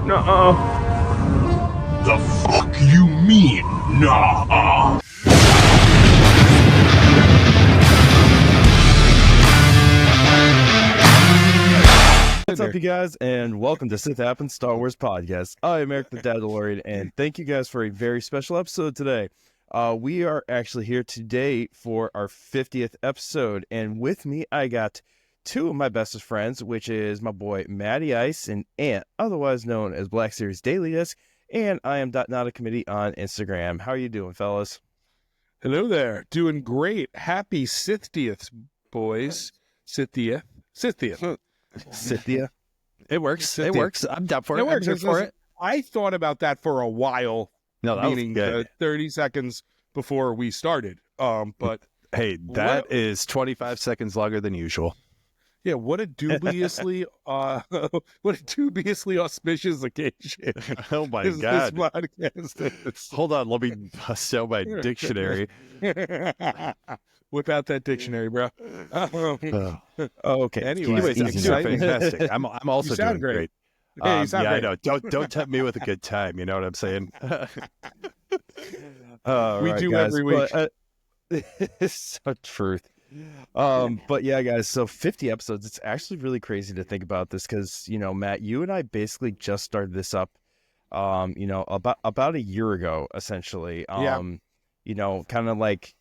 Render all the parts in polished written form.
Nuh-uh. The fuck you mean, nah? What's up, you guys, and welcome to Sith Happens, Star Wars podcast. I am Eric the Dadalorian, and thank you guys for a very special episode today. We are actually here today for our 50th episode, and with me, I got two of my bestest friends, which is my boy Matty Ice and Ant, otherwise known as Black Series Daily Disc, and I am Not a Committee on Instagram. How are you doing, fellas? Hello there. Doing great. Happy Sithtieth, boys. Sithtieth. Sithia? It works. Sithia. It works. I'm down for it. It works. I'm here for it. I thought about that for a while. No, that meaning was good. 30 seconds before we started. But Hey, that is 25 seconds longer than usual. yeah, what a dubiously auspicious occasion. Oh my is God. This podcast. Hold on, let me bust out my dictionary. Whip out that dictionary, bro. Okay. Anyways, I'm easy doing enough. fantastic. I'm also You sound doing great. great. Hey, you sound yeah, great. I know. Don't tempt me with a good time. You know what I'm saying? We do every week. It's so truth. But yeah, guys, so 50 episodes, it's actually really crazy to think about this because, you know, Matt, you and I basically just started this up, about a year ago, essentially. You know, kind of like,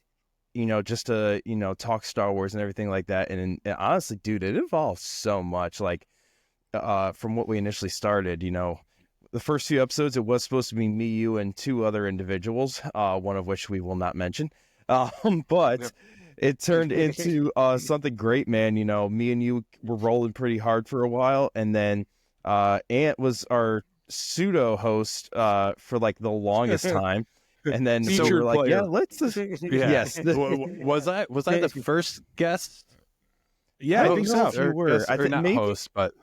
you know, just to, you know, talk Star Wars and everything like that. And honestly, dude, it involves so much, like, from what we initially started, you know. The first few episodes, it was supposed to be me, you, and two other individuals, one of which we will not mention. But it turned into something great, man. You know, me and you were rolling pretty hard for a while, and then Ant was our pseudo host for like the longest time. And then so we're like, yeah, let's just yes. Was I the first guest? Yeah, I think so. You were. I think not maybe host, but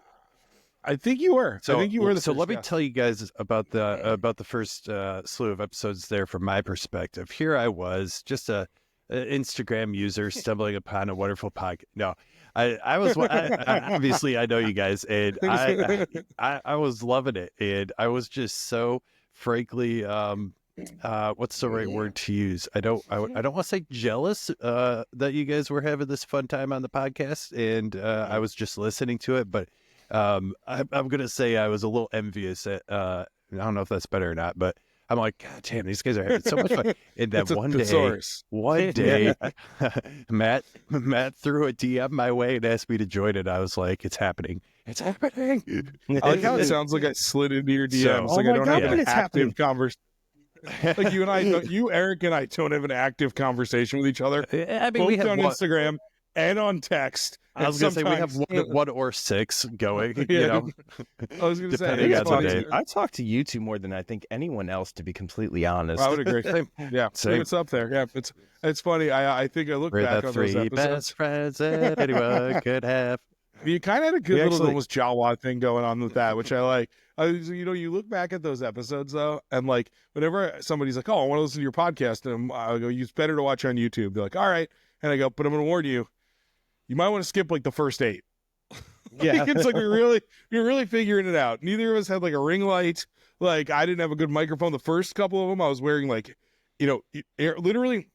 I think you were. So, I think you were the so first let me guest. tell you guys about the first slew of episodes there from my perspective. Here I was, just a Instagram user stumbling upon a wonderful podcast. No, I was obviously I know you guys, and I was loving it, and I was just so frankly, what's the right word to use? I don't want to say jealous that you guys were having this fun time on the podcast, and I was just listening to it, but. I'm gonna say I was a little envious at I don't know if that's better or not, but I'm like, God damn, these guys are having so much fun. And then one day, Matt threw a DM my way and asked me to join it. I was like, it's happening. It's happening. I like how it sounds like I slid into your DMs. So, like I don't have an it's active conversation. Like you and I, you, Eric, and I don't have an active conversation with each other. I mean, Both we have on Instagram and on text. I was going to say we have one or six going, Yeah. you know. I was going to say, Depending it's on the funny. day. I talk to you two more than I think anyone else, to be completely honest. I would agree. Yeah, Same. it's up there. Yeah, it's funny. I think I look We're back the on those three episodes. best friends that anyone could have. You kind of had a good We little actually- almost Jawa thing going on with that, which I like. You know, you look back at those episodes though, and like whenever somebody's like, "Oh, I want to listen to your podcast," and I go, "It's better to watch on YouTube." They're like, "All right," and I go, "But I'm going to warn you, you might want to skip like the first 8." Yeah. It's like we're really figuring it out. Neither of us had like a ring light. Like I didn't have a good microphone. The first couple of them, I was wearing like, you know, literally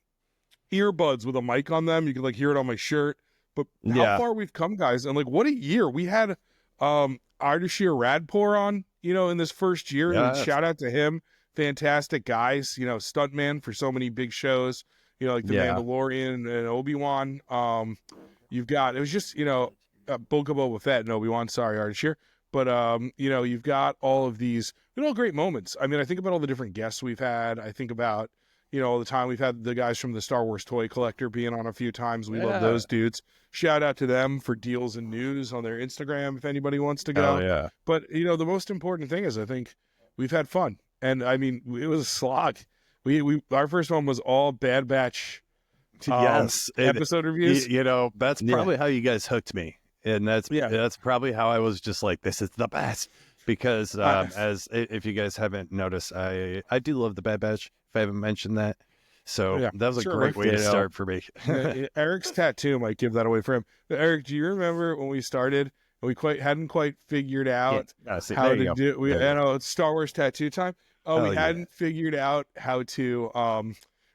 earbuds with a mic on them. You could like hear it on my shirt. But how Yeah. far we've come, guys, and like what a year. We had Ardashir Radpour on, you know, in this first year. And Yes. shout out to him. Fantastic guys, you know, stuntman for so many big shows, you know, like the Yeah. Mandalorian and Obi-Wan. You've got, it was just, you know, Book of Boba Fett and Obi-Wan, sorry, Ardashir. But, you know, you've got all of these, you know, great moments. I mean, I think about all the different guests we've had. I think about, you know, all the time we've had the guys from the Star Wars Toy Collector being on a few times. We love those dudes. Shout out to them for deals and news on their Instagram if anybody wants to go. Oh, yeah. But, you know, the most important thing is I think we've had fun. And, I mean, it was a slog. Our first one was all Bad Batch Yes. And, episode reviews. you know, that's probably how you guys hooked me. And that's probably how I was just like, this is the best. Because as if you guys haven't noticed, I do love the Bad Batch, if I haven't mentioned that. So that was a great way to start for me. Eric's tattoo might give that away for him. Eric, do you remember when we started and we hadn't quite figured out There how you to go. do. I know it's Star Wars tattoo time. Hell We yeah. hadn't figured out how to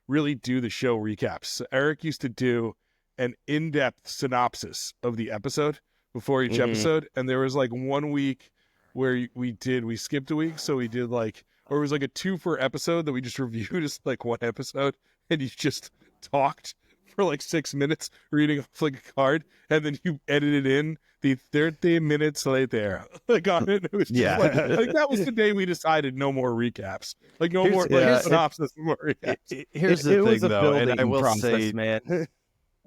really do the show recaps. So Eric used to do an in-depth synopsis of the episode before each episode, and there was like 1 week where we skipped a week, so we did like, or it was like a 2 for episode that we just reviewed as like one episode, and you just talked for like 6 minutes reading off like a card, and then you edited in the 30 minutes later like on it. It was just like that was the day we decided no more recaps, like no more synopsis, no more recaps. Here's the it thing, was a though, and I building will process, say, man.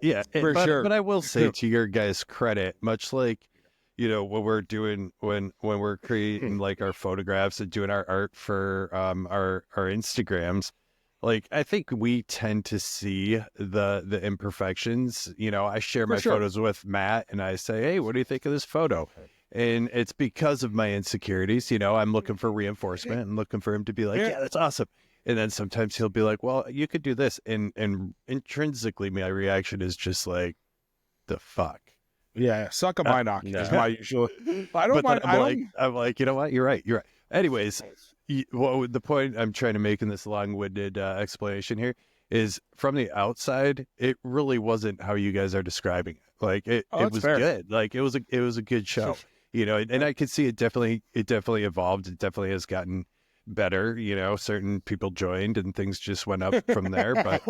yeah, For sure. But I will say to your guys' credit, much like, you know, what we're doing when we're creating like our photographs and doing our art for our Instagrams, like I think we tend to see the imperfections. You know, I share my photos with Matt and I say, hey, what do you think of this photo? And it's because of my insecurities. You know, I'm looking for reinforcement and looking for him to be like, yeah, that's awesome. And then sometimes he'll be like, well, you could do this. And intrinsically, my reaction is just like, the fuck. Yeah, suck a my knock is my usual. I don't mind. I'm like, you know what? You're right. Anyways, the point I'm trying to make in this long-winded explanation here is, from the outside, it really wasn't how you guys are describing it. Like it was fair. Good. Like it was a good show. You know, and I could see it definitely evolved. It definitely has gotten better. You know, certain people joined and things just went up from there. But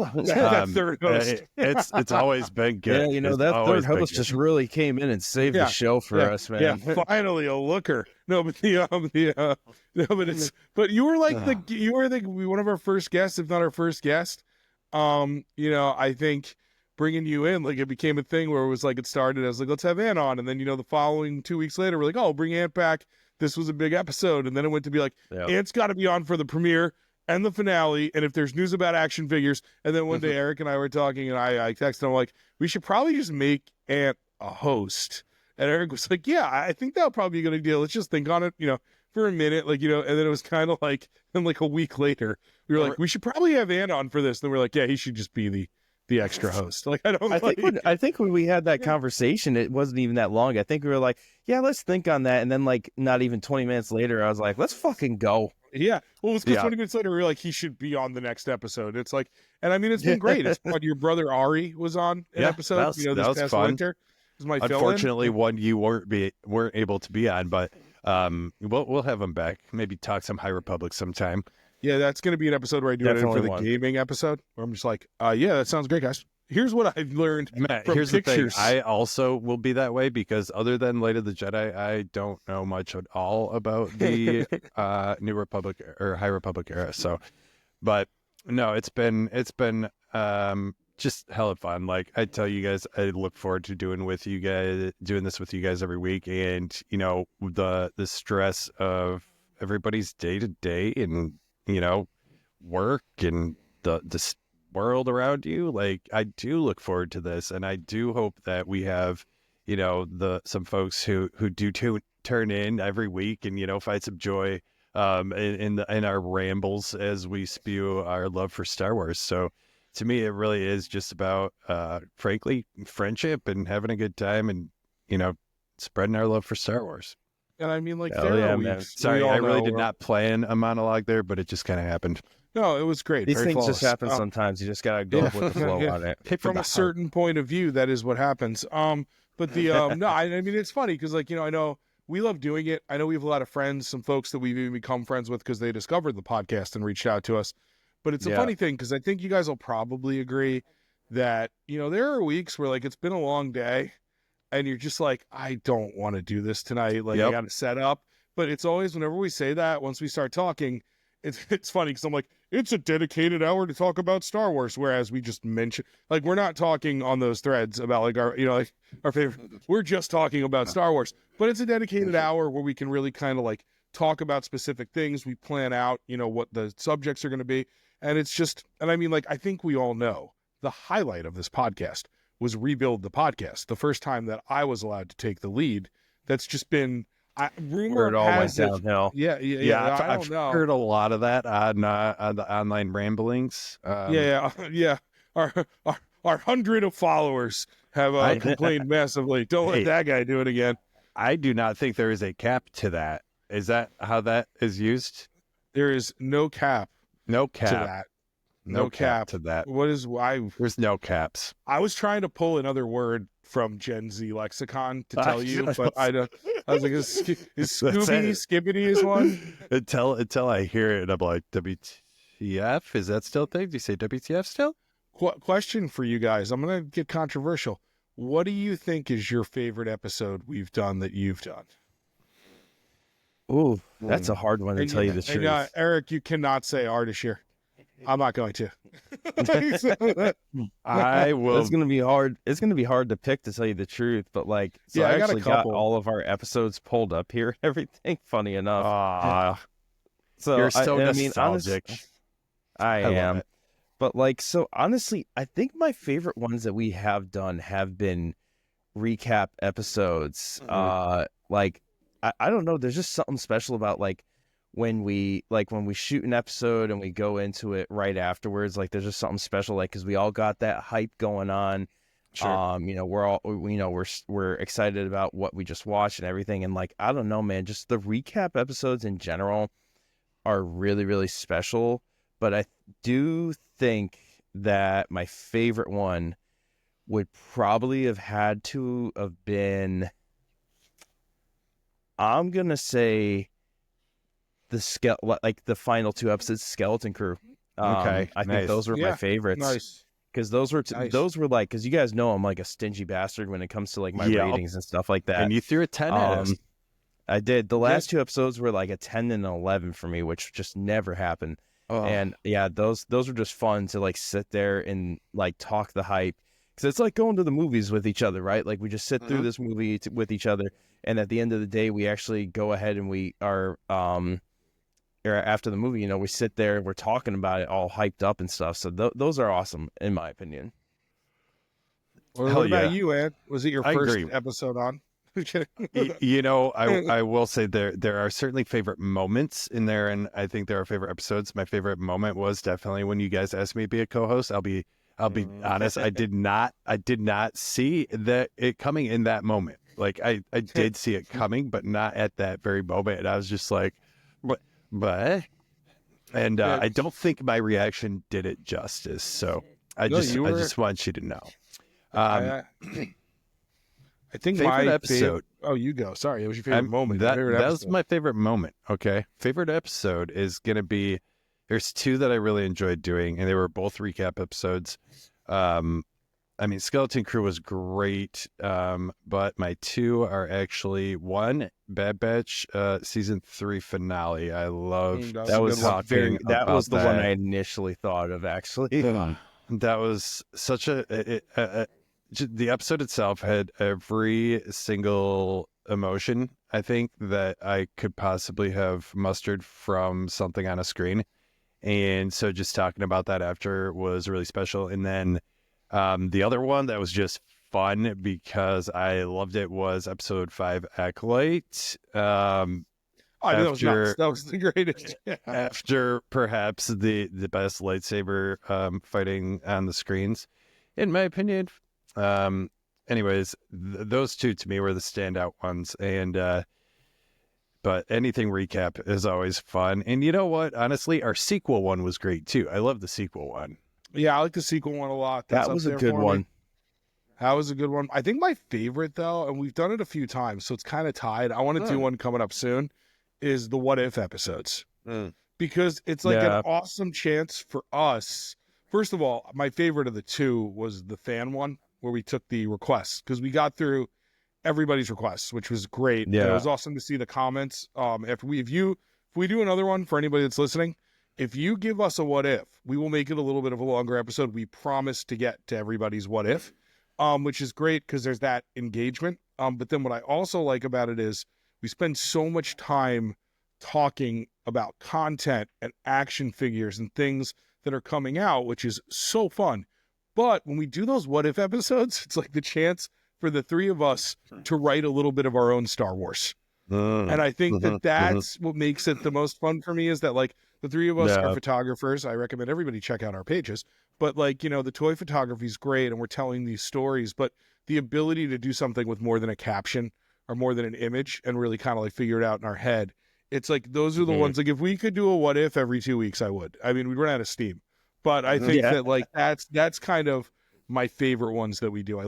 third host. it's always been good. Yeah, you know, It's that always third been host good. just really came in and saved the show for us, man. Yeah, finally a looker. No, but but you were like one of our first guests, if not our first guest. You know, I think bringing you in, like, it became a thing where it was like, it started as like, let's have Ant on, and then, you know, the following 2 weeks later, we're like, oh, bring Ant back. This was a big episode, and then it went to be like, Ant's got to be on for the premiere and the finale, and if there's news about action figures. And then one day Eric and I were talking, and I texted him like, we should probably just make Ant a host. And Eric was like, yeah, I think that'll probably be a good deal. Let's just think on it, you know, for a minute, like, you know. And then it was kind of like, then like a week later, we were like, we should probably have Ant on for this. And then we're like, yeah, he should just be the extra host. Like, I think when we had that conversation, it wasn't even that long. I think we were like, yeah, let's think on that. And then like not even 20 minutes later, I was like, let's fucking go. Yeah. Well, it was because 20 minutes later, we were like, he should be on the next episode. It's like, and I mean, it's been great. It's fun. Your brother Ari was on an episode, this past fun. winter. It was my Unfortunately, one you weren't able to be on, but we'll have him back. Maybe talk some High Republic sometime. Yeah, that's going to be an episode where I do it for the gaming episode, where I'm just like, yeah, that sounds great, guys. Here's what I've learned Matt, from here's pictures. The thing. I also will be that way because other than Light of the Jedi, I don't know much at all about the New Republic or High Republic era. So, but no, it's been just hella fun. Like I tell you guys, I look forward to doing this with you guys every week. And you know, the stress of everybody's day to day and, you know, work and the world around you. Like I do look forward to this, and I do hope that we have, you know, some folks who do turn in every week and, you know, find some joy in our rambles as we spew our love for Star Wars. So to me, it really is just about frankly friendship and having a good time and, you know, spreading our love for Star Wars. And I mean, like, sorry, I really did not plan a monologue there, but it just kind of happened. No, it was great. These Very things flawless. just happen sometimes. You just gotta go with the flow on it. From a certain point of view, that is what happens. But the no, I mean, it's funny because, like, you know, I know we love doing it. I know we have a lot of friends, some folks that we've even become friends with because they discovered the podcast and reached out to us. But it's a funny thing because I think you guys will probably agree that, you know, there are weeks where, like, it's been a long day and you're just like, I don't want to do this tonight. Like, I got to set up. But it's always, whenever we say that, once we start talking, it's funny because I'm like, it's a dedicated hour to talk about Star Wars. Whereas we just mention, like, we're not talking on those threads about, like, our, you know, like our favorite. We're just talking about Star Wars. But it's a dedicated hour where we can really kind of like talk about specific things. We plan out, you know, what the subjects are going to be. And it's just, and I mean, like, I think we all know the highlight of this podcast was Rebuild the Podcast. The first time that I was allowed to take the lead. That's just been, rumor it all went downhill. Yeah. I've heard a lot of that on the online ramblings. Yeah. Our 100 of followers have complained massively. Don't let that guy do it again. I do not think there is a cap to that. Is that how that is used? There is no cap No to cap. that. No cap to that. What is There's no caps. I was trying to pull another word from Gen Z lexicon to tell you, but I don't. I was like, is Scooby Skibbity is one? Until I hear it, I'm like, WTF? Is that still a thing? Do you say WTF still? Question for you guys. I'm gonna get controversial. What do you think is your favorite episode we've done that you've done? Ooh, that's a hard one to tell you the truth. And, Eric, you cannot say Ardashir. I'm not going to. I will. It's gonna be hard. It's gonna be hard to pick, to tell you the truth. But like, so Yeah, I I got a actually got couple. all of our episodes pulled up here and everything. Funny enough. So You're so I mean, nostalgic. I love am. it. But like, so honestly, I think my favorite ones that we have done have been recap episodes. Like, I don't know. There's just something special about like when we shoot an episode and we go into it right afterwards. Like, there's just something special, like, because we all got that hype going on. Sure. We're excited about what we just watched and everything. And like, I don't know, man, just the recap episodes in general are really, really special. But I do think that my favorite one would probably have had to have been, I'm going to say the final two episodes, Skeleton Crew. Okay, I nice. think those were my favorites. Nice. Because those were Nice. those were like, because you guys know I'm like a stingy bastard when it comes to like my Yep. ratings and stuff like that. And you threw a 10 at us. I did. The last two episodes were like a 10 and an 11 for me, which just never happened. Oh. And yeah, those were just fun to like sit there and like talk the hype, because it's like going to the movies with each other, right? Like we just sit through this movie with each other, and at the end of the day, we actually go ahead and we are or after the movie, we sit there and we're talking about it all hyped up and stuff. So those are awesome in my opinion. Well, Hell what about yeah. you, Ed? Was it your I first agree. episode on? I will say there are certainly favorite moments in there, and I think there are favorite episodes. My favorite moment was definitely when you guys asked me to be a co-host. I'll be honest. I did not see that it coming in that moment. Like I did see it coming, but not at that very moment. And I was just like, but, and I don't think my reaction did it justice. So I just want you to know. I think favorite my episode. Oh, you go. Sorry, it was your favorite moment. That favorite was episode. my favorite moment. Okay, favorite episode is gonna be. There's two that I really enjoyed doing, and they were both recap episodes. I mean, Skeleton Crew was great, but my two are actually one, Bad Batch season 3 finale. I love That was talking that was the about one that. I initially thought of, actually. That was such the episode itself had every single emotion I think that I could possibly have mustered from something on a screen. And so just talking about that after was really special. And then the other one that was just fun because I loved it was episode 5, Acolyte. that was nuts. That was the greatest. Yeah. After perhaps the best lightsaber fighting on the screens, in my opinion. Anyways, those two to me were the standout ones, and but anything recap is always fun. And you know what? Honestly, our sequel one was great too. I love the sequel one. Yeah, I like the sequel one a lot. That's That was up a there good for me. one. That was a good one. I think my favorite though, and we've done it a few times, so it's kind of tied. I want to do one coming up soon. Is the What If episodes. Because it's like an awesome chance for us. First of all, my favorite of the two was the fan one where we took the requests because we got through everybody's requests, which was great. Yeah. And it was awesome to see the comments. If we do another one for anybody that's listening, if you give us a what if, we will make it a little bit of a longer episode. We promise to get to everybody's what if, which is great because there's that engagement. But then what I also like about it is we spend so much time talking about content and action figures and things that are coming out, which is so fun. But when we do those what if episodes, it's like the chance for the three of us to write a little bit of our own Star Wars. And I think that that's what makes it the most fun for me is that like the three of us are photographers. I recommend everybody check out our pages, but like, the toy photography is great and we're telling these stories, but the ability to do something with more than a caption are more than an image and really kind of like figure it out in our head. It's like those are the ones, like if we could do a what if every 2 weeks, I would. I mean, we'd run out of steam. But I think that like that's kind of my favorite ones that we do. I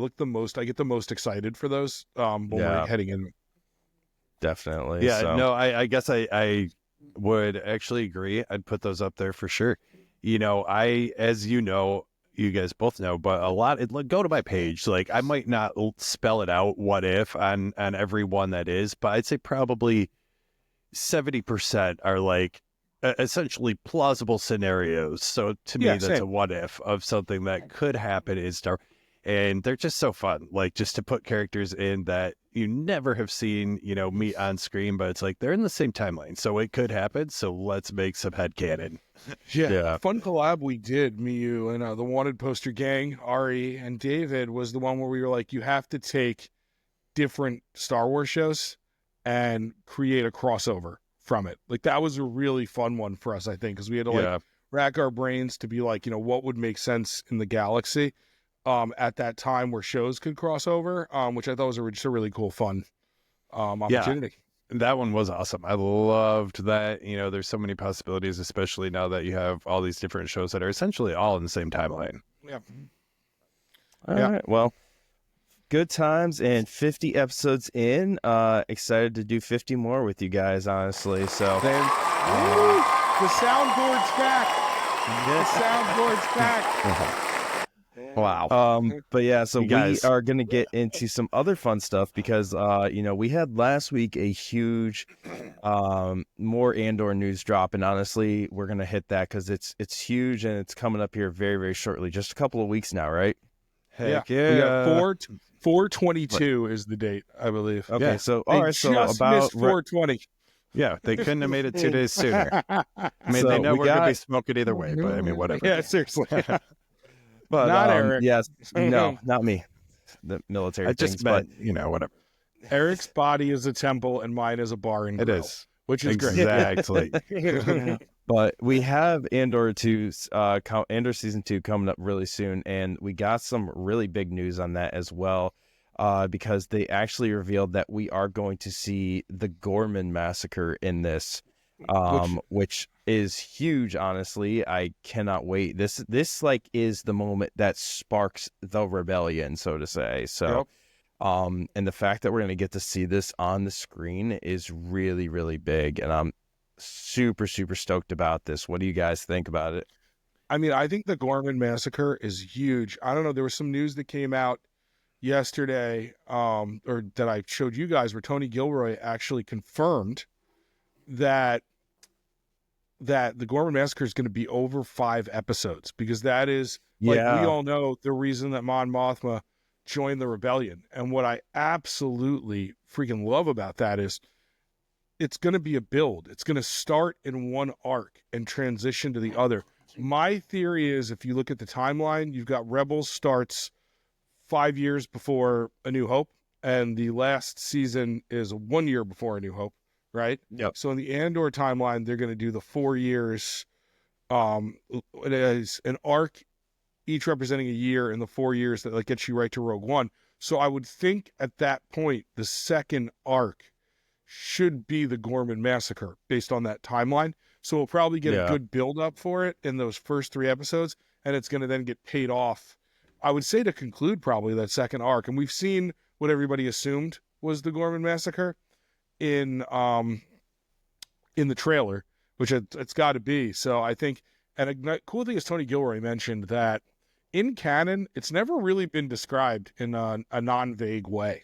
get the most excited for those when we're heading in. Definitely. Yeah, so. no, I guess I would actually agree. I'd put those up there for sure. You know, as you know, you guys both know, but go to my page. Like, I might not spell it out what if on every one that is, but I'd say probably 70% are like essentially plausible scenarios. So to me, that's same. a what if of something that could happen in Star. And they're just so fun, like just to put characters in that you never have seen, you know, meet on screen, but it's like they're in the same timeline, so it could happen. So let's make some headcanon. Yeah. Fun collab we did, me, you, and the Wanted Poster Gang, Ari and David, was the one where we were like, you have to take different Star Wars shows and create a crossover from it. Like that was a really fun one for us, I think, because we had to like rack our brains to be like, you know, what would make sense in the galaxy at that time where shows could cross over, which I thought was just a really cool, fun opportunity. Yeah, that one was awesome. I loved that. You know, there's so many possibilities, especially now that you have all these different shows that are essentially all in the same timeline. Yeah. All right. Well, good times and 50 episodes in. Excited to do 50 more with you guys, honestly. So the soundboard's back. The soundboard's back. Wow. But yeah, so we are going to get into some other fun stuff because, you know, we had last week a huge, more Andor news drop. And honestly, we're going to hit that because it's huge and it's coming up here very, very shortly. Just a couple of weeks now, right? Heck yeah. We got 4/22 is the date, I believe. Okay. Yeah. So, all right. So about missed 4/20. Yeah, they couldn't have made it 2 days sooner. I mean, So they know we we're going to be smoking either way, but I mean, whatever. Yeah, seriously. But not Eric. Yes, no, not me. The military. I just meant, you know, whatever. Eric's body is a temple and mine is a bar and grill. It is, which is exactly. great. But we have Andor season 2 coming up really soon, and we got some really big news on that as well, because they actually revealed that we are going to see the Gorman massacre in this, which is huge. Honestly, I cannot wait. This like is the moment that sparks the rebellion, so to say. So, and the fact that we're going to get to see this on the screen is really, really big, and I'm super, super stoked about this. What do you guys think about it? I mean, I think the Gorman massacre is huge. I don't know. There was some news that came out yesterday, or that I showed you guys, where Tony Gilroy actually confirmed that the Gorman massacre is going to be over 5 episodes, because that is, like, we all know the reason that Mon Mothma joined the rebellion. And what I absolutely freaking love about that is it's going to be a build. It's going to start in one arc and transition to the other. My theory is, if you look at the timeline, you've got Rebels starts 5 years before A New Hope, and the last season is 1 year before A New Hope, right? Yep. So in the Andor timeline, they're going to do the 4 years. It is an arc, each representing a year, in the 4 years that like gets you right to Rogue One. So I would think at that point, the second arc should be the Gorman massacre based on that timeline. So we'll probably get a good build up for it in those first 3 episodes, and it's going to then get paid off, I would say, to conclude probably that second arc. And we've seen what everybody assumed was the Gorman massacre in the trailer, which it's got to be. So I think, and a cool thing is Tony Gilroy mentioned that in canon, it's never really been described in a non-vague way.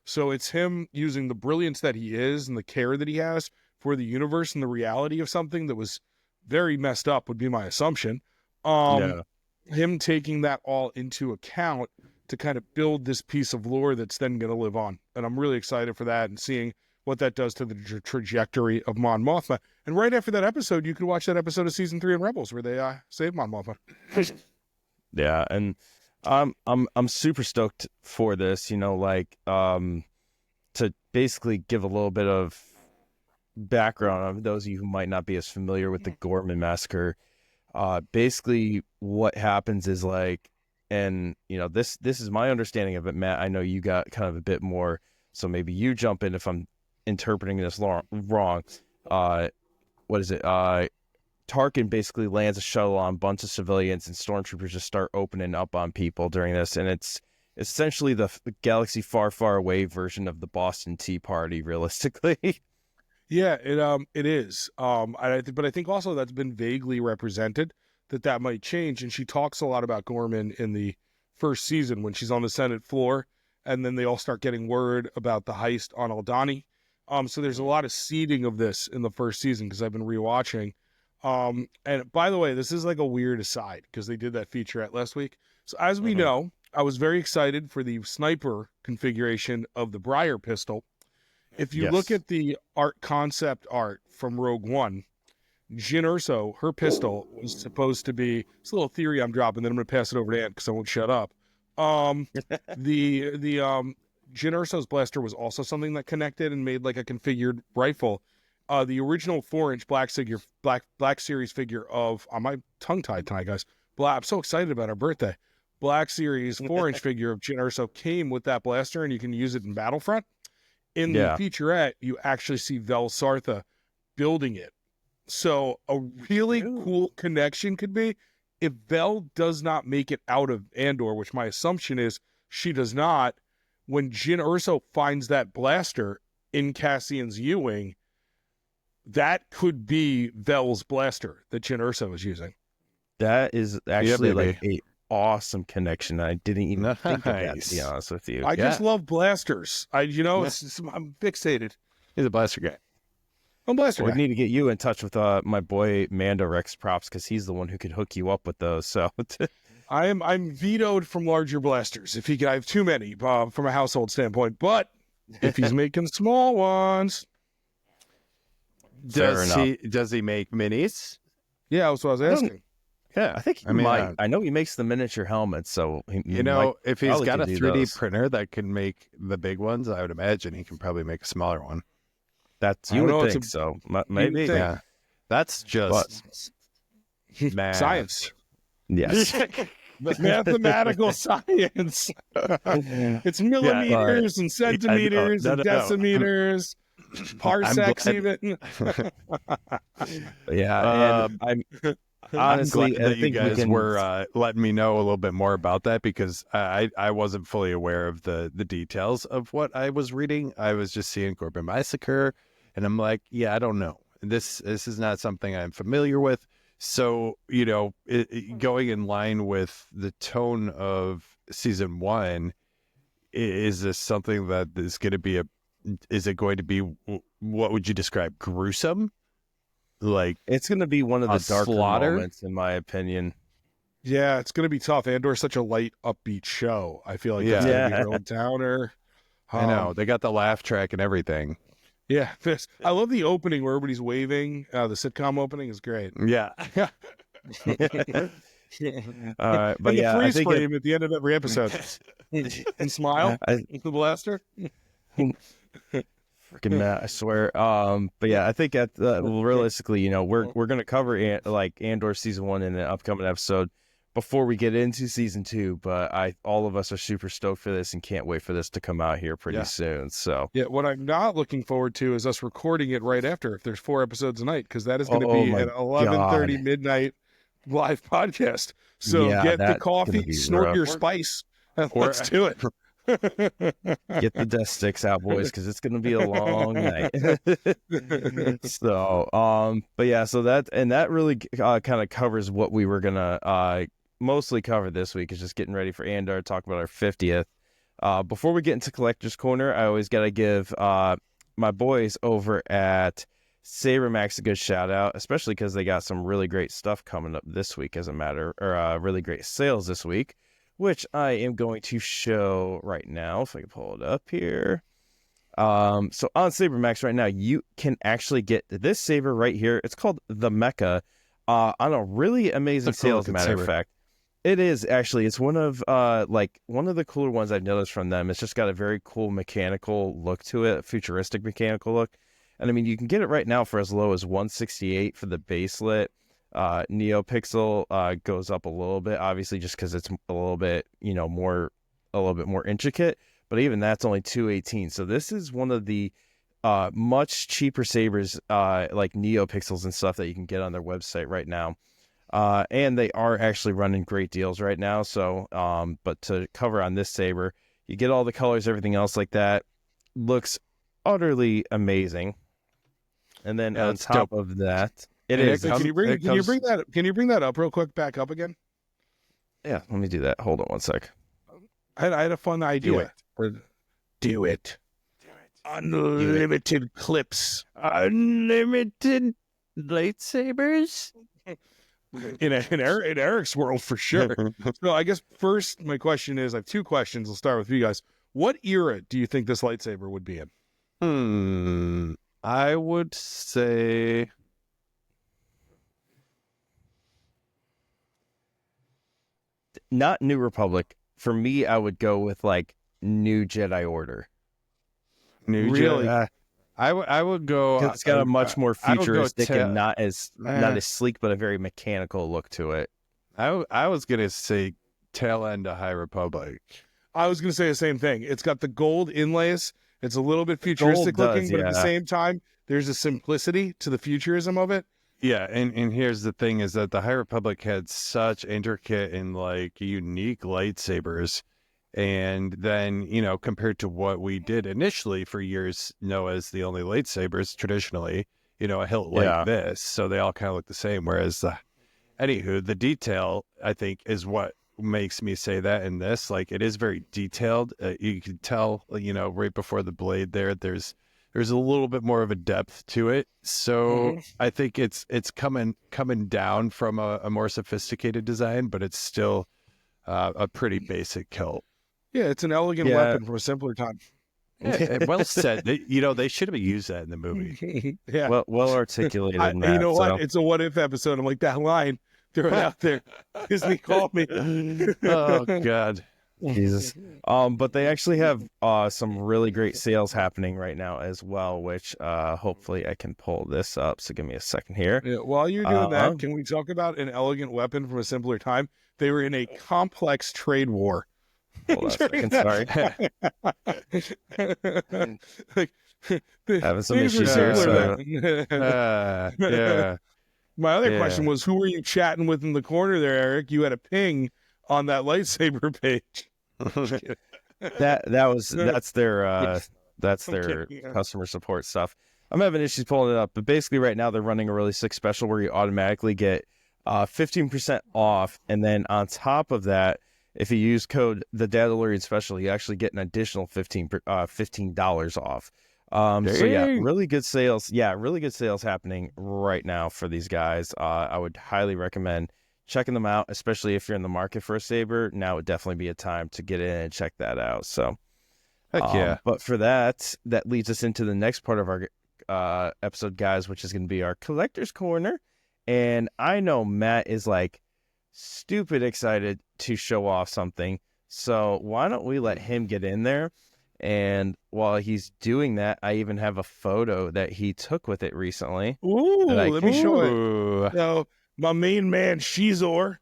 So it's him using the brilliance that he is and the care that he has for the universe and the reality of something that was very messed up, would be my assumption. Him taking that all into account to kind of build this piece of lore that's then going to live on. And I'm really excited for that and seeing what that does to the trajectory of Mon Mothma. And right after that episode, you could watch that episode of season 3 in Rebels where they save Mon Mothma. Yeah, and I'm super stoked for this, you know, like to basically give a little bit of background on those of you who might not be as familiar with the Gorman massacre. Basically what happens is, like, and you know, this is my understanding of it, Matt. I know you got kind of a bit more So maybe you jump in if I'm interpreting this wrong. What is it? Tarkin basically lands a shuttle on a bunch of civilians, and stormtroopers just start opening up on people during this, and it's essentially the galaxy far, far away version of the Boston Tea Party, realistically. Yeah, it is. But I think also that's been vaguely represented that might change. And she talks a lot about Gorman in the first season when she's on the Senate floor, and then they all start getting word about the heist on Aldhani. So there's a lot of seeding of this in the first season because I've been rewatching. And by the way, this is like a weird aside because they did that featurette last week. So as we know, I was very excited for the sniper configuration of the Briar pistol. If you look at the concept art from Rogue One, Jyn Erso, her pistol was supposed to be, it's a little theory I'm dropping, then I'm going to pass it over to Ant because I won't shut up. The Jyn Erso's blaster was also something that connected and made like a configured rifle. The original 4-inch Black Series figure of, on my tongue tied tonight, guys. I'm so excited about our birthday. Black Series 4-inch figure of Jyn Erso came with that blaster, and you can use it in Battlefront. In the featurette, you actually see Vel Sartha building it. So a really cool connection could be if Vel does not make it out of Andor, which my assumption is she does not, when Jyn Erso finds that blaster in Cassian's U-Wing, that could be Vel's blaster that Jyn Erso is using. That is actually like a awesome connection. I didn't even think of that, to be honest with you. I just love blasters. I'm fixated. He's a blaster guy. I'm a blaster guy. We need to get you in touch with my boy Mando Rex Props because he's the one who could hook you up with those. So I'm vetoed from larger blasters. If he can, I have too many from a household standpoint. But if he's making small ones, does he make minis? Yeah, that's what I was asking. Yeah, I think he might. I know he makes the miniature helmets, so if he's got a 3D those. printer that can make the big ones, I would imagine he can probably make a smaller one. You would think so. Maybe. Yeah, that's just math. Science. Yes. Mathematical science. It's millimeters and centimeters and decimeters. Parsecs even. I'm honestly, I'm glad that you guys were letting me know a little bit more about that because I wasn't fully aware of the details of what I was reading. I was just seeing Corbin Massacre, and I'm like, yeah, I don't know. This is not something I'm familiar with. So, going in line with the tone of season 1, is this something that is going to be is it going to be, what would you describe, gruesome? Like, it's going to be one of the darker moments, in my opinion. Yeah, it's going to be tough. Andor's such a light, upbeat show. I feel like it's going to be a real downer. I know. They got the laugh track and everything. Yeah. I love the opening where everybody's waving. The sitcom opening is great. Yeah. But and the freeze frame at the end of every episode. And smile. The blaster. Freaking Matt, I swear. But yeah, I think realistically, we're going to cover Andor season 1 in an upcoming episode before we get into season 2. But all of us are super stoked for this and can't wait for this to come out here pretty soon. So yeah, what I'm not looking forward to is us recording it right after. If there's 4 episodes a night, because that is going to be an 11:30 midnight live podcast. So get the coffee, snort your spice, and let's do it. Get the death sticks out, boys, because it's going to be a long night. So, but yeah, so that really kind of covers what we were going to mostly cover this week, is just getting ready for Andor, talk about our 50th. Before we get into Collector's Corner, I always got to give my boys over at SaberMax a good shout out, especially because they got some really great stuff coming up this week, really great sales this week, which I am going to show right now, if I can pull it up here. So on SaberMax right now, you can actually get this saber right here. It's called the Mecha on a really amazing sale, as a matter of fact. It is actually. It's one of the cooler ones I've noticed from them. It's just got a very cool mechanical look to it, a futuristic mechanical look. And I mean, you can get it right now for as low as $168 for the baselit. NeoPixel goes up a little bit, obviously, just because it's a little bit more intricate. but even that's only $218. So this is one of the much cheaper sabers, like NeoPixels and stuff that you can get on their website right now. And they are actually running great deals right now. So, but to cover on this saber, you get all the colors, everything else like that. Looks utterly amazing. And then on top of that, it is. Can you bring that up real quick? Back up again. Yeah, let me do that. Hold on one sec. I had a fun idea. Do it. Unlimited clips. Unlimited lightsabers. In Eric's world, for sure. So I guess first, my question is, I have two questions. I'll start with you guys. What era do you think this lightsaber would be in? I would say not New Republic. For me, I would go with like New Jedi Order. Jedi. I would go. It's got a much more futuristic and not as sleek, but a very mechanical look to it. I was gonna say tail end of High Republic. I was gonna say the same thing. It's got the gold inlays. It's a little bit futuristic looking, but at the same time, there's a simplicity to the futurism of it. Yeah, and here's the thing: is that the High Republic had such intricate and like unique lightsabers. And then, compared to what we did initially for years, as the only lightsabers traditionally, a hilt like this. So they all kind of look the same. Whereas, anywho, the detail, I think, is what makes me say that in this. Like, it is very detailed. You can tell, right before the blade there's a little bit more of a depth to it. So I think it's coming down from a more sophisticated design, but it's still a pretty basic hilt. Yeah, it's an elegant weapon from a simpler time. Yeah, well said. They should have used that in the movie. Yeah, well articulated. You know what? It's a what if episode. I'm like, that line, throw it out there. Disney called me. Oh God, Jesus. But they actually have some really great sales happening right now as well, which hopefully I can pull this up. So give me a second here. Yeah, while you're doing that, can we talk about an elegant weapon from a simpler time? They were in a complex trade war. Hold on a second, sorry. Having some issues here. Yeah. My other question was, who were you chatting with in the corner there, Eric? You had a ping on that lightsaber page. That's their customer support stuff. I'm having issues pulling it up, but basically right now they're running a really sick special where you automatically get 15% off, and then on top of that, if you use code the Dadalorian Special, you actually get an additional $15 off. So yeah, really good sales. Yeah, really good sales happening right now for these guys. I would highly recommend checking them out, especially if you're in the market for a saber. Now would definitely be a time to get in and check that out. So, heck yeah. But for that leads us into the next part of our episode, guys, which is going to be our collector's corner. And I know Matt is like stupid excited to show off something. So why don't we let him get in there? And while he's doing that, I even have a photo that he took with it recently. Ooh, let me show it. So my main man, Shizor,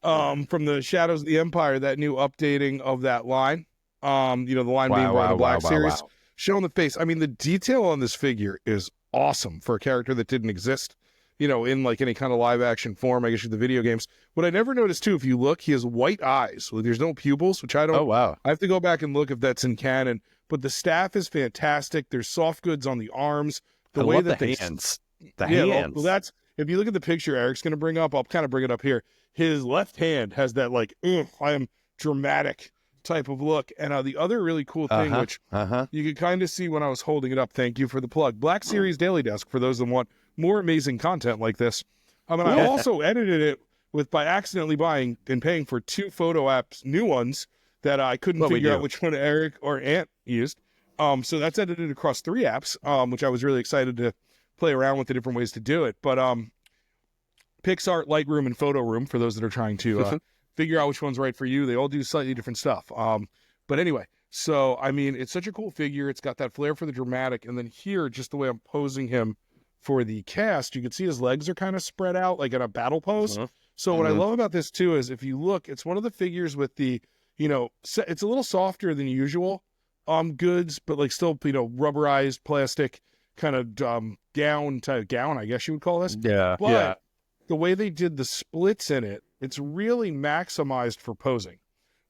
from the Shadows of the Empire, that new updating of that line. The line being Red and Black series. Showing the face. I mean, the detail on this figure is awesome for a character that didn't exist, in like any kind of live action form, I guess, in the video games. What I never noticed too, if you look, he has white eyes. Like, there's no pupils, which I don't. Oh, wow. I have to go back and look if that's in canon. But the staff is fantastic. There's soft goods on the arms. The hands. Well, that's, if you look at the picture Eric's going to bring up, I'll kind of bring it up here. His left hand has that like, I am dramatic type of look. And the other really cool thing, which you could kind of see when I was holding it up. Thank you for the plug. Black Series Daily Desk for those that want more amazing content like this. I also edited it by accidentally buying and paying for 2 photo apps, new ones that I couldn't figure out which one Eric or Ant used. So that's edited across 3 apps, which I was really excited to play around with the different ways to do it. But PixArt, Lightroom, and Photo Room, for those that are trying to figure out which one's right for you, they all do slightly different stuff. But anyway, so, I mean, it's such a cool figure. It's got that flair for the dramatic. And then here, just the way I'm posing him for the cast, you can see his legs are kind of spread out like in a battle pose. So what I love about this too is if you look, it's one of the figures with the, it's a little softer than usual goods, but like still, rubberized plastic kind of gown, I guess you would call this. Yeah. But the way they did the splits in it, it's really maximized for posing,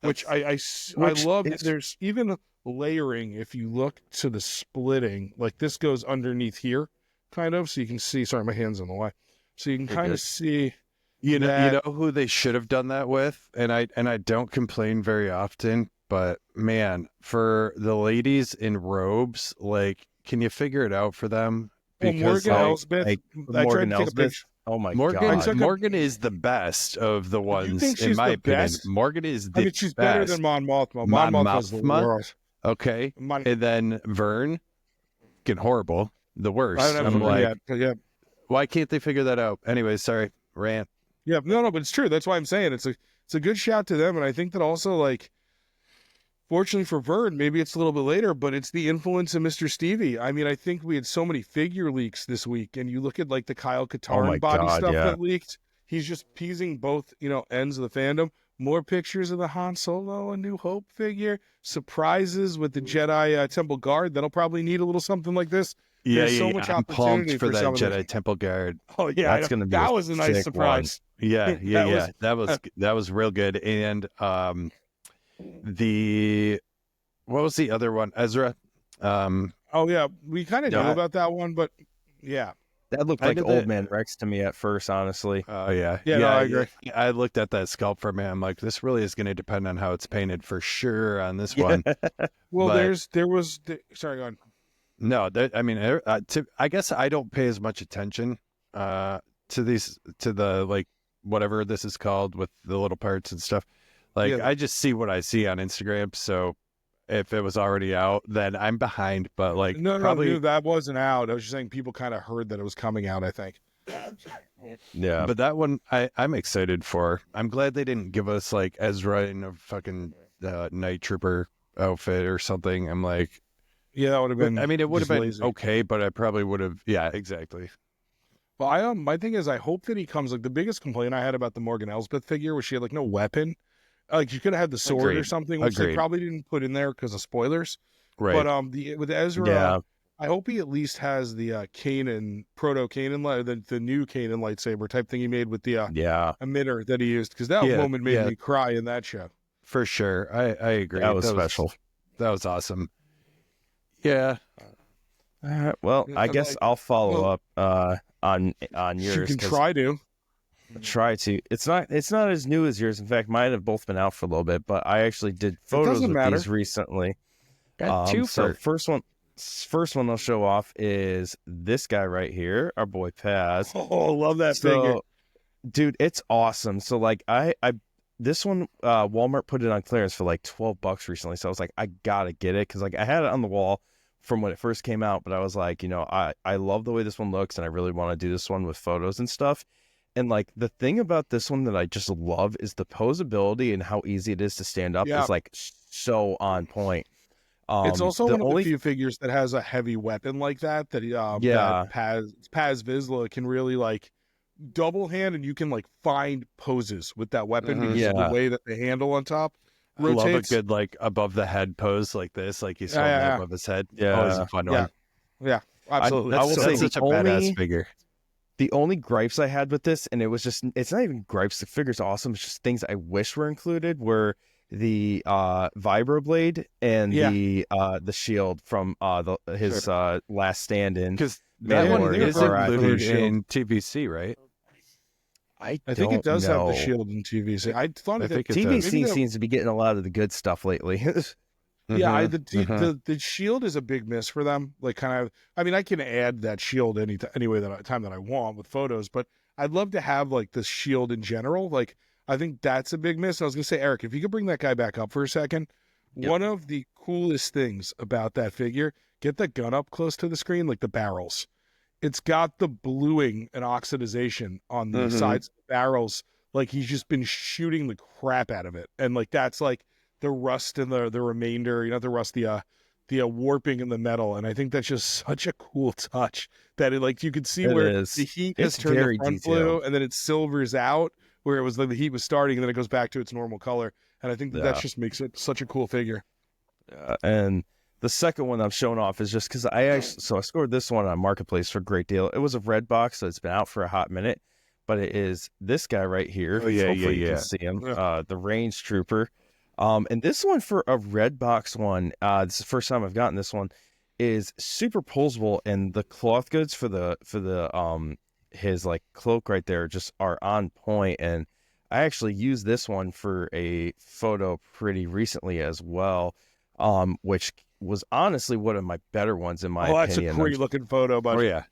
which I love. There's even layering. If you look to the splitting, like this goes underneath here, kind of, so you can see. Sorry, my hand's in the way, so you can kind of see. You know who they should have done that with, and I don't complain very often, but man, for the ladies in robes, like, can you figure it out for them? Because Morgan Elsbeth, I tried to take a picture. Oh my God, God. Morgan is the best of the ones. You think in she's my the opinion. best? Morgan is the she's best. better than Mon Mothma. Mon Mothma's the worst. Okay, and then Vern, getting horrible, the worst. I don't have I'm like, yeah. Why can't they figure that out? Anyway, sorry, rant. Yeah, no, but it's true. That's why I'm saying it's a good shout to them, and I think that also, like, fortunately for Vern, maybe it's a little bit later, but it's the influence of Mr. Stevie. I mean, I think we had so many figure leaks this week, and you look at like the Kyle Katarn body stuff that leaked. He's just teasing both, ends of the fandom. More pictures of the Han Solo, a New Hope figure, surprises with the Jedi Temple Guard. That'll probably need a little something like this. There's so much I'm opportunity pumped for that Jedi Temple Guard. Oh yeah, that's gonna be that was a nice surprise. Yeah. That was real good. And what was the other one? Ezra. Oh yeah, we kind of knew about that one, but yeah, that looked like Old Man Rex to me at first, honestly. Oh yeah, no, I agree. I looked at that sculpt for me. I'm like, this really is going to depend on how it's painted for sure on this one. Well, sorry, go on. No, I guess I don't pay as much attention to the like whatever this is called with the little parts and stuff. Like I just see what I see on Instagram. So if it was already out, then I'm behind. But like, no, that wasn't out. I was just saying people kind of heard that it was coming out, I think. Yeah, but that one I'm excited for. I'm glad they didn't give us like Ezra in a fucking night trooper outfit or something. I'm like. Yeah, that would have been. I mean, it would have been lazy. okay, but I probably would have. Yeah, exactly. Well, my thing is, I hope that he comes. Like the biggest complaint I had about the Morgan Elsbeth figure was she had like no weapon. Like you could have had the sword or something, which they probably didn't put in there because of spoilers. Right. But with Ezra, I hope he at least has the Kanan proto Kanan the new Kanan lightsaber type thing he made with the emitter that he used, because that moment made me cry in that show. For sure, I agree. That was special. That was awesome. Yeah. Well, I guess I'll follow up on yours. You can try to. It's not as new as yours. In fact, mine have both been out for a little bit, but I actually did photos with these recently. Got two so first one I'll show off is this guy right here, our boy Paz. Oh, love that figure. Dude, it's awesome. So like I this one, Walmart put it on clearance for like $12 recently. So I was like, I gotta get it, because like I had it on the wall from when it first came out, but I was like, I love the way this one looks, and I really want to do this one with photos and stuff. And like the thing about this one that I just love is the posability and how easy it is to stand up is like so on point. It's also one of the few figures that has a heavy weapon like that. That Paz Vizsla can really like double hand, and you can like find poses with that weapon because of the way that the handle on top rotates. I love a good like above the head pose like this, like he's holding it above his head. Yeah, always a fun one. Yeah, absolutely. I will say such a badass figure. The only gripes I had with this, and it's not even gripes, the figure's awesome, it's just things I wish were included, were the vibroblade and the shield from his last stand-in. Because that one is included in TVC, right? I think it does know. have the shield in TVC. I thought TVC seems to be getting a lot of the good stuff lately. Yeah, the shield is a big miss for them. Like, kind of, I mean, I can add that shield any time that I want with photos, but I'd love to have like the shield in general. Like, I think that's a big miss. I was gonna say, Eric, if you could bring that guy back up for a second. Yep. One of the coolest things about that figure, get the gun up close to the screen, like the barrels. It's got the bluing and oxidization on the sides of the barrels. Like he's just been shooting the crap out of it, and like that's like the rust and the remainder, the rust, the warping in the metal. And I think that's just such a cool touch that it, like, you could see where the heat has turned the front blue, and then it silvers out where it was like the heat was starting, and then it goes back to its normal color. And I think that just makes it such a cool figure. And The second one I'm showing off is just because I scored this one on Marketplace for a great deal. It was a red box, so it's been out for a hot minute, but it is this guy right here. Oh, yeah, Hopefully yeah, you yeah. can see him, the Range Trooper. And this one for a red box one, this is the first time I've gotten this one, is super posable, and the cloth goods for the his like cloak right there just are on point. And I actually used this one for a photo pretty recently as well, which was honestly one of my better ones in my opinion. That's a great looking photo, buddy. Oh yeah.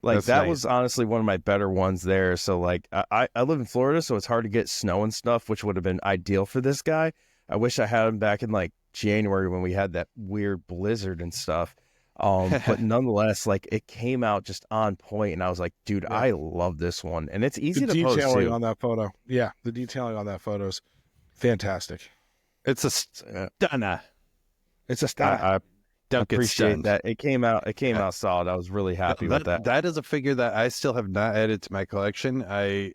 Like That's that nice. was honestly one of my better ones there. So like I live in Florida, so it's hard to get snow and stuff, which would have been ideal for this guy. I wish I had him back in like January when we had that weird blizzard and stuff. But nonetheless, like it came out just on point, and I was like, dude, I love this one, and it's easy The to post detailing too. on that photo. Yeah, the detailing on that photo is fantastic. It's a stunner. It's a style. I Don't get appreciate stunned. that. It came out solid. I was really happy with that. That is a figure that I still have not added to my collection. I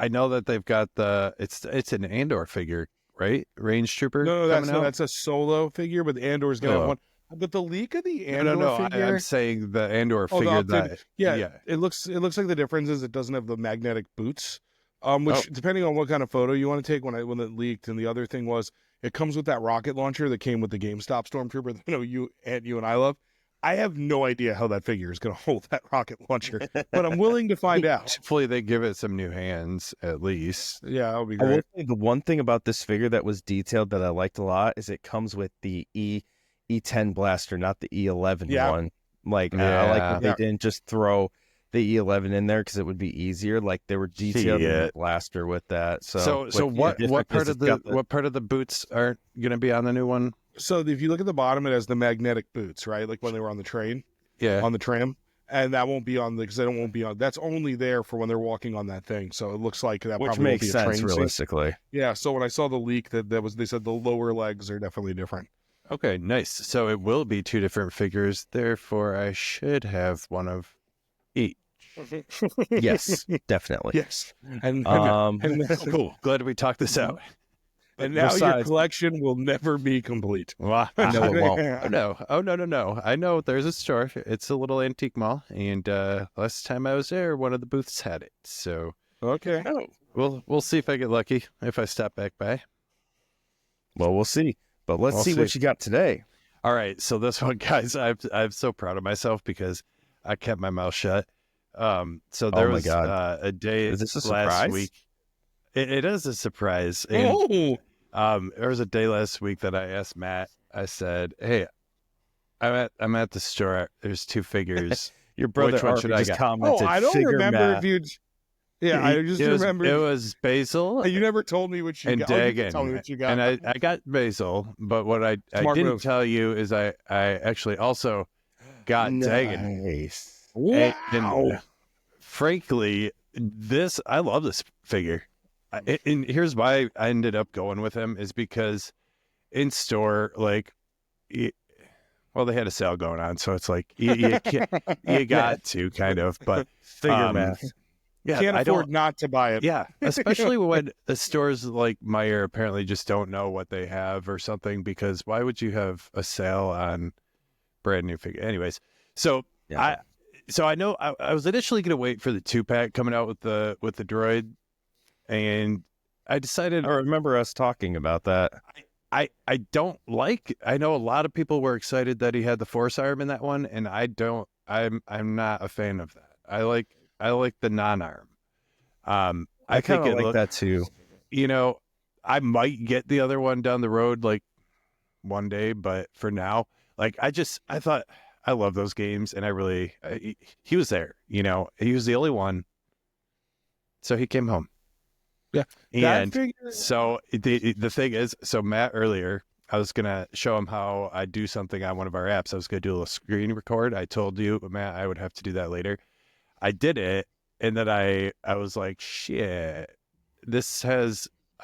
know that they've got it's an Andor figure, right? Range Trooper. No, coming out? that's a solo figure, but Andor's gonna have one. But the leak of the Andor no. figure. I'm saying the Andor Oh, the figure updated- that. yeah, it looks like the difference is it doesn't have the magnetic boots. Which depending on what kind of photo you want to take when it leaked, and the other thing was it comes with that rocket launcher that came with the GameStop Stormtrooper that you and I love. I have no idea how that figure is going to hold that rocket launcher, but I'm willing to find out. Hopefully they give it some new hands at least. Yeah, that would be I will great. say the one thing about this figure that was detailed that I liked a lot is it comes with the E10 blaster, not the E11 one. Like I like that they didn't just throw the E11 in there because it would be easier. Like they were detailed in the blaster with that. So what part of the boots aren't going to be on the new one? So if you look at the bottom, it has the magnetic boots, right? Like when they were on the train, on the tram, and that won't be on because it won't be on. That's only there for when they're walking on that thing. So it looks like that which probably makes won't be a sense train scene. realistically. Yeah. So when I saw the leak, that was they said the lower legs are definitely different. Okay, nice. So it will be two different figures. Therefore, I should have one of each. Yes, definitely. Yes. And Cool. Glad we talked this out. And now your Besides- collection will never be complete. Wow. No, it won't. Oh, no. Oh, no. I know there's a store. It's a little antique mall. And last time I was there, one of the booths had it. So Okay. we'll see if I get lucky if I stop back by. Well, we'll see. But let's We'll see what you got today. All right. So this one, guys, I'm so proud of myself because I kept my mouth shut. So there my was God. a day Is this a last surprise? week. It is a surprise. And, Oh, there was a day last week that I asked Matt. I said, "Hey, I'm at the store. There's two figures. Your brother Which one Arby should I just get? commented. I don't figure remember math. if you'd. Yeah, I just remember. It was basil You never told me what you and got. Oh, you did Dagon. tell me what you got. And I got basil, but what I Smart didn't move. tell you is I actually also got Dagon. Nice. Wow. And frankly, I love this figure. And here's why I ended up going with him is because in store, like, well, they had a sale going on, so it's like you got to kind of, but Figure math. yeah, Can't I afford don't. not to buy it. Yeah, especially when the stores like Meijer apparently just don't know what they have or something. Because why would you have a sale on brand new figure? Anyways, so Yeah. I know I was initially going to wait for the 2-pack coming out with the droid, and I decided I remember us talking about that. I don't like. I know a lot of people were excited that he had the Force arm in that one, and I don't. I'm not a fan of that. I like the non-arm. I think kind it of like look- that too. You know, I might get the other one down the road, like one day, but for now, like I thought I love those games, and I really he was there. You know, he was the only one, so he came home. Yeah, that and figure. so the thing is, so Matt earlier, I was gonna show him how I do something on one of our apps. I was gonna do a little screen record. I told you, Matt, I would have to do that later. I did it, and then I was like, shit.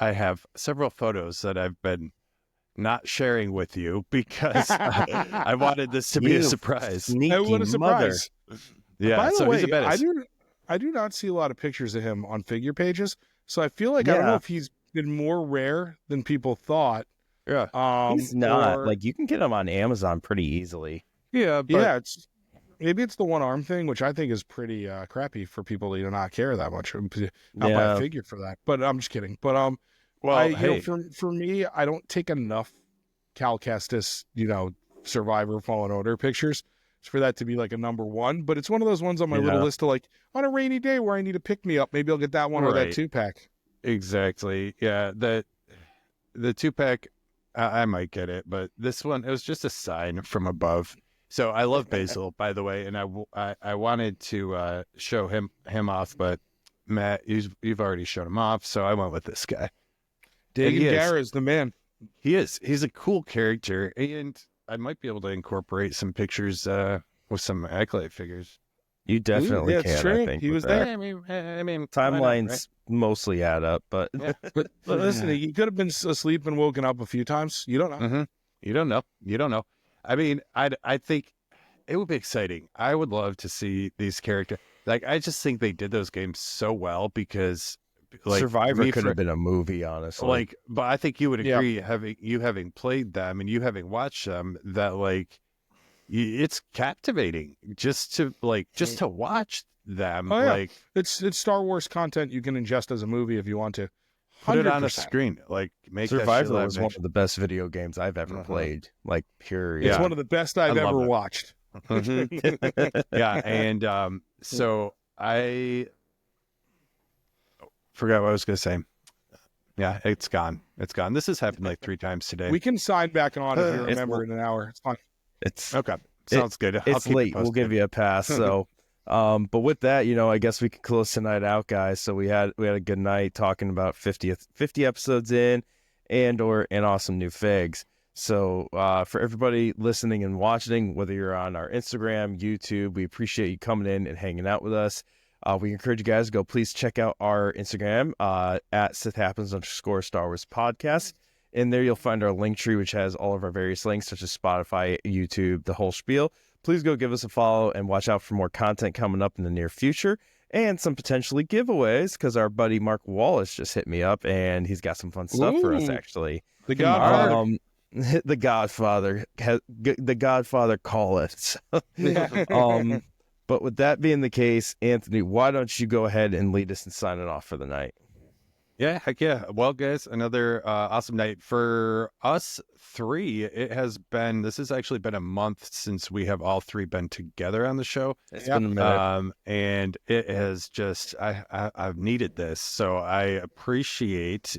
I have several photos that I've been not sharing with you because I wanted this to be a You surprise. Sneaky Hey, what a mother. surprise! Yeah, By the so he's a way, menace. I do not see a lot of pictures of him on figure pages, so I feel like I don't know Yeah. if he's been more rare than people thought. Yeah. He's not. Or- Like, you can get him on Amazon pretty easily. Yeah, but yeah, maybe it's the one arm thing, which I think is pretty crappy for people to not care that much. Not buy a Yeah. figure for that. But I'm just kidding. But well, you hey, know, for me, I don't take enough Cal Kestis, Survivor Fallen Order pictures for that to be like a number one. But it's one of those ones on my little Yeah. list to like on a rainy day where I need to pick me up. Maybe I'll get that one or that Right. 2-pack. exactly. Yeah, the 2-pack, I might get it, but this one, it was just a sign from above. So I love Basil, by the way, and I wanted to show him off, but Matt, you've already shown him off, so I went with this guy. Dagan he is. Gara is the man. He's a cool character, and I might be able to incorporate some pictures with some Acolyte figures. You definitely yeah, it's can, true. I think. He with was that. there. I mean, Timelines mostly add up, but Yeah. But listen, he could have been asleep and woken up a few times. You don't know. Mm-hmm. You don't know. I mean, I think it would be exciting. I would love to see these characters. Like, I just think they did those games so well because, like, Survivor me could for- have been a movie, honestly. like, but I think you would Yeah. agree, having played them and you having watched them, that like, it's captivating just to watch them. Oh, yeah. Like, It's Star Wars content you can ingest as a movie if you want to. put it on a 100%. screen. Like, make that shit Survivor live was one action. of the best video games I've ever Uh-huh. played. Like, period. It's Yeah. one of the best I've I love ever it. watched. Mhm. Yeah, and so I forgot what I was going to say. Yeah, it's gone. This has happened like 3 times today. We can sign back on if you It's- remember in an hour. It's fine. It's Okay, sounds good. I'll it's keep late. We'll give you a pass. So, but with that, I guess we can close tonight out, guys. So we had a good night talking about 50 episodes in, and awesome new figs. So for everybody listening and watching, whether you're on our Instagram, YouTube, we appreciate you coming in and hanging out with us. We encourage you guys to go please check out our Instagram at Sith Happens _Star Wars podcast. In there, you'll find our link tree, which has all of our various links, such as Spotify, YouTube, the whole spiel. Please go give us a follow and watch out for more content coming up in the near future and some potentially giveaways, because our buddy Mark Wallace just hit me up and he's got some fun stuff for us, Ooh. actually. The Godfather. The Godfather calleth. But with that being the case, Anthony, why don't you go ahead and lead us in signing off for the night? Yeah, heck yeah. Well, guys, another awesome night for us 3. This has actually been a month since we have all 3 been together on the show. It's Yep. been a minute. And it has just, I've needed this. So I appreciate,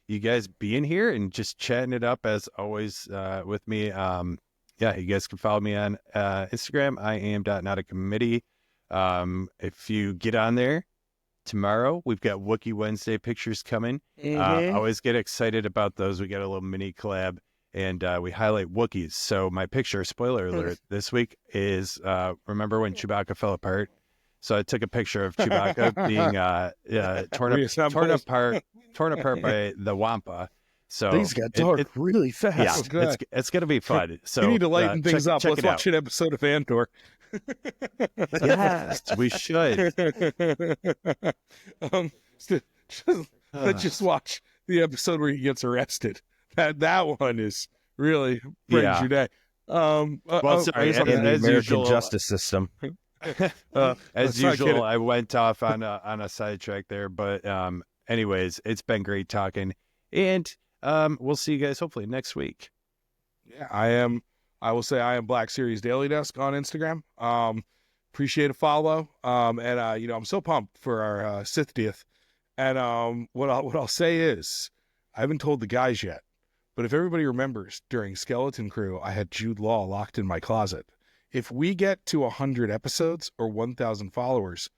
you guys being here and just chatting it up as always with me. Yeah, you guys can follow me on Instagram. I am .notacommittee. If you get on there tomorrow, we've got Wookiee Wednesday pictures coming. I always get excited about those. We got a little mini collab and we highlight Wookiees. So my picture, spoiler alert, this week is, remember when Chewbacca fell apart? So I took a picture of Chewbacca being torn apart by the Wampa. So Things got dark really fast. yeah, Oh, good. it's gonna be fun. So you need to lighten things up. check Let's it out. watch an episode of Andor. Yes, we should. Let's just watch the episode where he gets arrested. That one is really brings Yeah. your day. Well, sorry, I just In the as American usual, justice system. as Let's not get usual, it. I went off on a sidetrack there, but anyways, it's been great talking, and we'll see you guys hopefully next week. Yeah, I will say I am Black Series Daily Desk on Instagram. Appreciate a follow. And I'm so pumped for our Sithty. And what I'll say is, I haven't told the guys yet, but if everybody remembers, during Skeleton Crew, I had Jude Law locked in my closet. If we get to 100 episodes or 1,000 followers,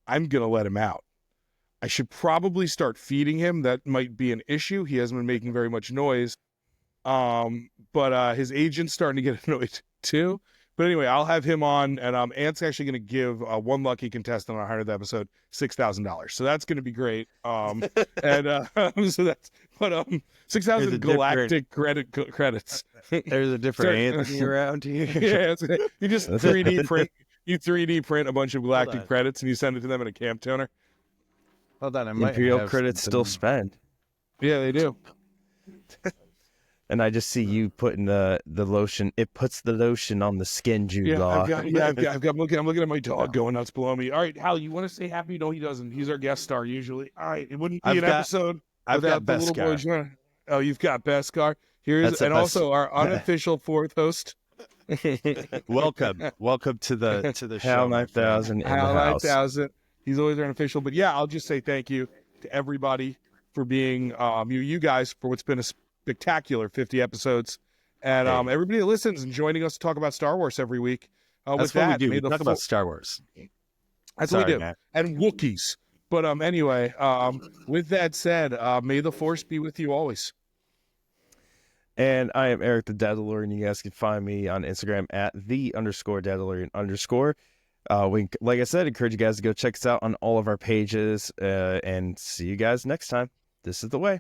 I'm gonna let him out. I should probably start feeding him. That might be an issue. He hasn't been making very much noise. But his agent's starting to get annoyed too. But anyway, I'll have him on, and Ant's actually going to give one lucky contestant on our 100th episode $6,000. So that's going to be great. And so that's 6,000 galactic credits. There's a different Anthony around here. Yeah, you just 3D print a bunch of galactic on. credits and you send it to them in a camp toner. Hold on, I might Imperial have credits something. still spend. Yeah, they do. And I just see you putting the lotion. It puts the lotion on the skin, Jude Yeah, Law. I'm looking at my dog going nuts below me. All right, Hal, you want to say happy? No, he doesn't. He's our guest star usually. All right, it wouldn't be episode I've without got the little boy. Beskar. Oh, you've got Beskar. Here's That's the and best. also our unofficial fourth host, Welcome to the show. Hal my 9000 in Hal the house. 9000. He's always our unofficial. But yeah, I'll just say thank you to everybody for being you guys for what's been a spectacular 50 episodes, and everybody that listens and joining us to talk about Star Wars every week. That's with what that, we do. may We the talk fo- about Star Wars. That's what we Sorry, do. Matt. And Wookiees. But anyway, with that said, may the Force be with you always. And I am Eric the Dadalorian. You guys can find me on Instagram at _Dadalorian_. Like I said, encourage you guys to go check us out on all of our pages, and see you guys next time. This is the way.